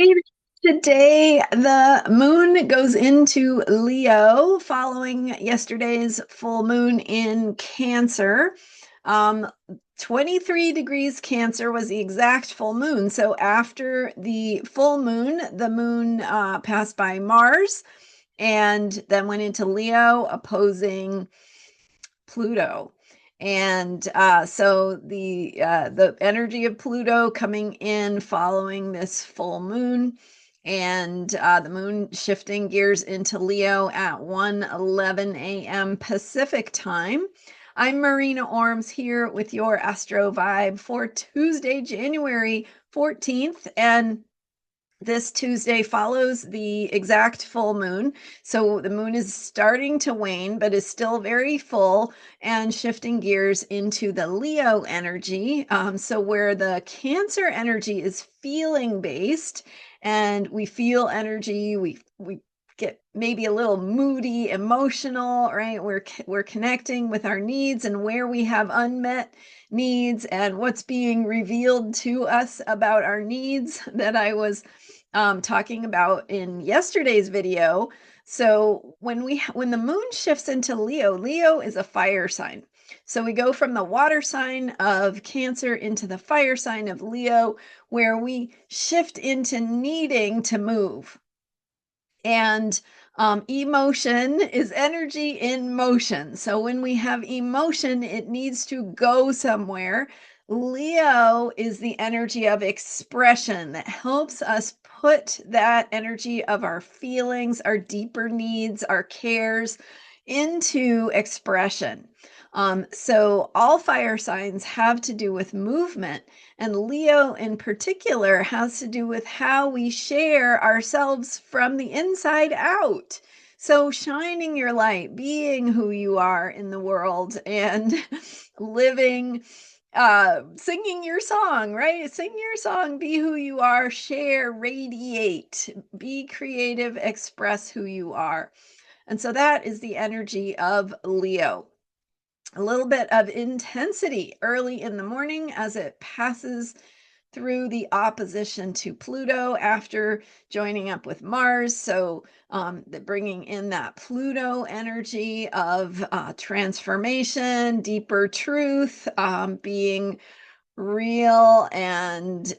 Hey, today, the moon goes into Leo following yesterday's full moon in Cancer. Um, 23 degrees Cancer was the exact full moon. So after the full moon, the moon passed by Mars and then went into Leo, opposing Pluto. And so the energy of Pluto coming in following this full moon, and the moon shifting gears into Leo at 1:11 a.m. Pacific time. I'm Marina Orms here with your Astro Vibe for Tuesday, January 14th, and this Tuesday follows the exact full moon. So the moon is starting to wane, but is still very full and shifting gears into the Leo energy. So where the Cancer energy is feeling based and we feel energy, we get maybe a little moody, emotional, right? We're connecting with our needs and where we have unmet needs and what's being revealed to us about our needs that I was talking about in yesterday's video. So when the moon shifts into Leo, Leo is a fire sign. So we go from the water sign of Cancer into the fire sign of Leo, where we shift into needing to move. And emotion is energy in motion. So when we have emotion, it needs to go somewhere. Leo is the energy of expression that helps us put that energy of our feelings, our deeper needs, our cares into expression. So all fire signs have to do with movement, and Leo in particular has to do with how we share ourselves from the inside out. So shining your light, being who you are in the world, and living, singing your song, right? Sing your song, be who you are, share, radiate, be creative, express who you are. And so that is the energy of Leo. A little bit of intensity early in the morning as it passes through the opposition to Pluto after joining up with Mars. So bringing in that Pluto energy of transformation, deeper truth, being real and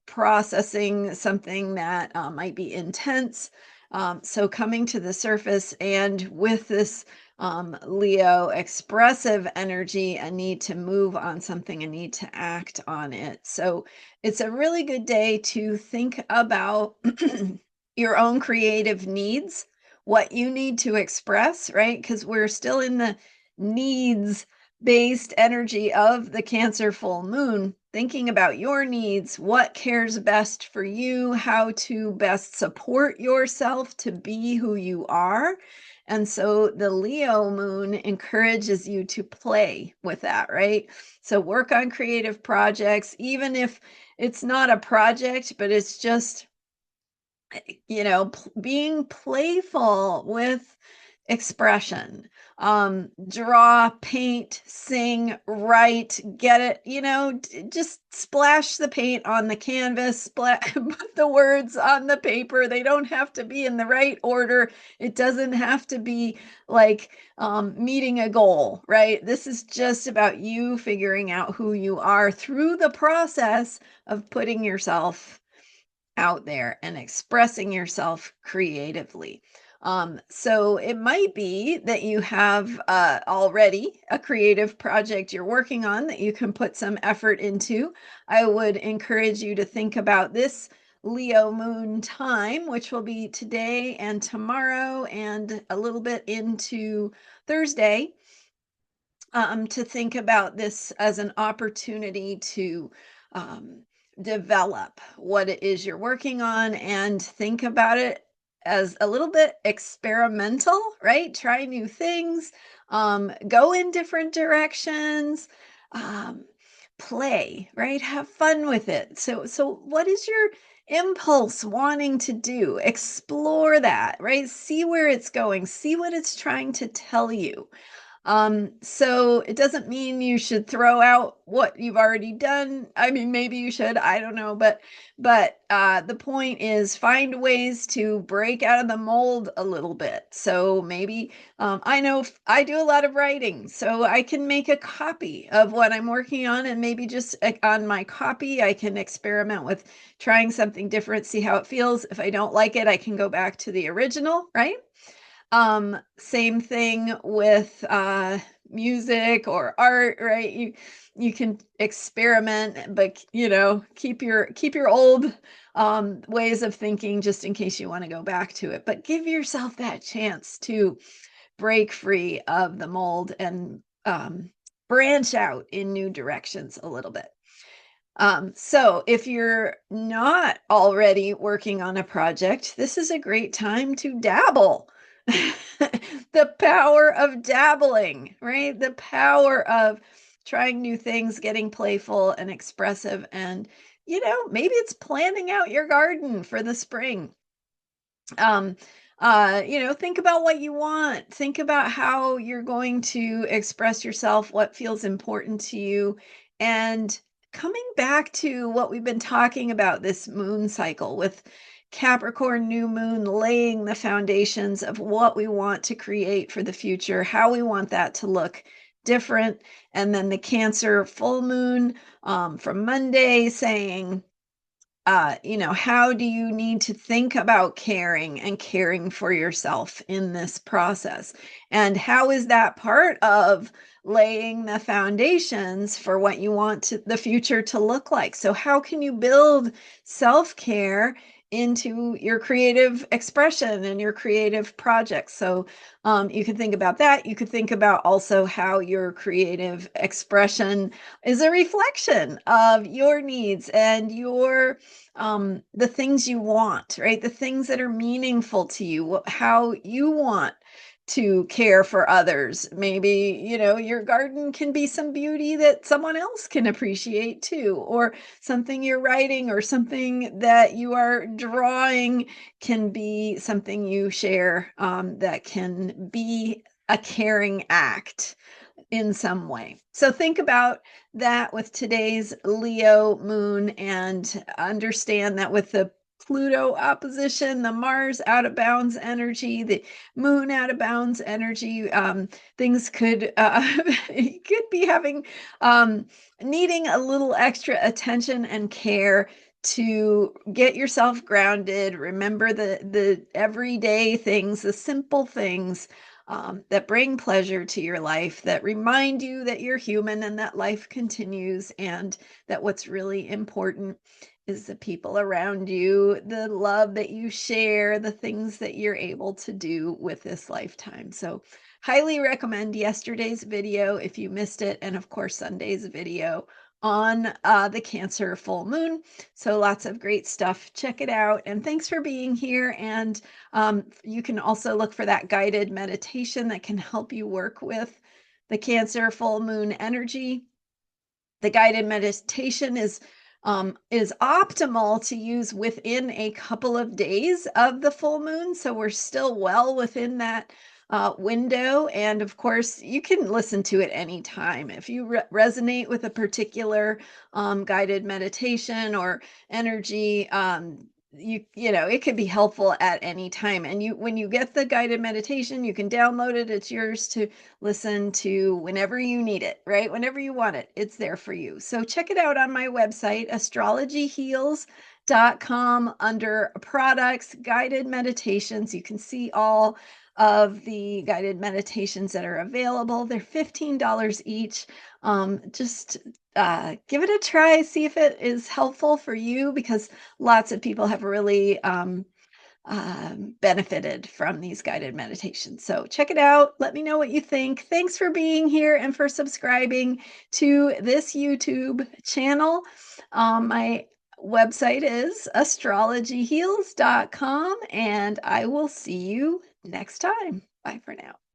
processing something that might be intense. So coming to the surface, and with this Leo expressive energy, a need to move on something, a need to act on it. So it's a really good day to think about your own creative needs, what you need to express, right? Because we're still in the needs based energy of the Cancer full moon, thinking about your needs, what cares best for you, how to best support yourself to be who you are. And so the Leo moon encourages you to play with that, right? So work on creative projects, even if it's not a project, but it's just, being playful with expression. Draw, paint, sing, write, get it, just splash the paint on the canvas, put the words on the paper. They don't have to be in the right order. It doesn't have to be like meeting a goal, right? This is just about you figuring out who you are through the process of putting yourself out there and expressing yourself creatively. So it might be that you have already a creative project you're working on that you can put some effort into. I would encourage you to think about this Leo moon time, which will be today and tomorrow and a little bit into Thursday, to think about this as an opportunity to um, develop what it is you're working on and think about it as a little bit experimental, right? Try new things, go in different directions, um, play, right? Have fun with it. So what is your impulse wanting to do? Explore that, right? See where it's going, see what it's trying to tell you. So it doesn't mean you should throw out what you've already done. I mean, maybe you should, I don't know, but the point is find ways to break out of the mold a little bit. So maybe I know I do a lot of writing, so I can make a copy of what I'm working on, and maybe just on my copy, I can experiment with trying something different, see how it feels. If I don't like it, I can go back to the original, right? Same thing with music or art, right? You can experiment, but keep your old ways of thinking just in case you want to go back to it. But give yourself that chance to break free of the mold and branch out in new directions a little bit. So if you're not already working on a project, this is a great time to dabble. The power of dabbling, right? The power of trying new things, getting playful and expressive. And, maybe it's planning out your garden for the spring. um think about what you want, think about how you're going to express yourself, what feels important to you, and coming back to what we've been talking about this moon cycle with Capricorn new moon, laying the foundations of what we want to create for the future, how we want that to look different, and then the Cancer full moon from Monday saying, how do you need to think about caring and caring for yourself in this process? And how is that part of laying the foundations for what you want the future to look like? So, how can you build self care into your creative expression and your creative projects? So, you can think about that. You could think about also how your creative expression is a reflection of your needs and the things you want, right? The things that are meaningful to you, how you want to care for others. Maybe, your garden can be some beauty that someone else can appreciate too, or something you're writing or something that you are drawing can be something you share that can be a caring act in some way. So think about that with today's Leo moon and understand that with the Pluto opposition, the Mars out of bounds energy, the moon out of bounds energy, things could you could be having needing a little extra attention and care to get yourself grounded. Remember the everyday things, the simple things that bring pleasure to your life, that remind you that you're human and that life continues, and that what's really important is the people around you, the love that you share, the things that you're able to do with this lifetime. So, highly recommend yesterday's video if you missed it, and of course, Sunday's video on the Cancer full moon. So, lots of great stuff. Check it out. And thanks for being here. And you can also look for that guided meditation that can help you work with the Cancer full moon energy. The guided meditation is optimal to use within a couple of days of the full moon, so we're still well within that window. And of course, you can listen to it anytime. If you resonate with a particular guided meditation or energy, it could be helpful at any time. And when you get the guided meditation, you can download it. It's yours to listen to whenever you need it, right? Whenever you want it, it's there for you. So check it out on my website, astrologyheals.com, under products, guided meditations. You can see all of the guided meditations that are available. They're $15 each. Just give it a try, see if it is helpful for you, because lots of people have really benefited from these guided meditations. So check it out. Let me know what you think. Thanks for being here and for subscribing to this YouTube channel. My website is astrologyheals.com, and I will see you next time. Bye for now.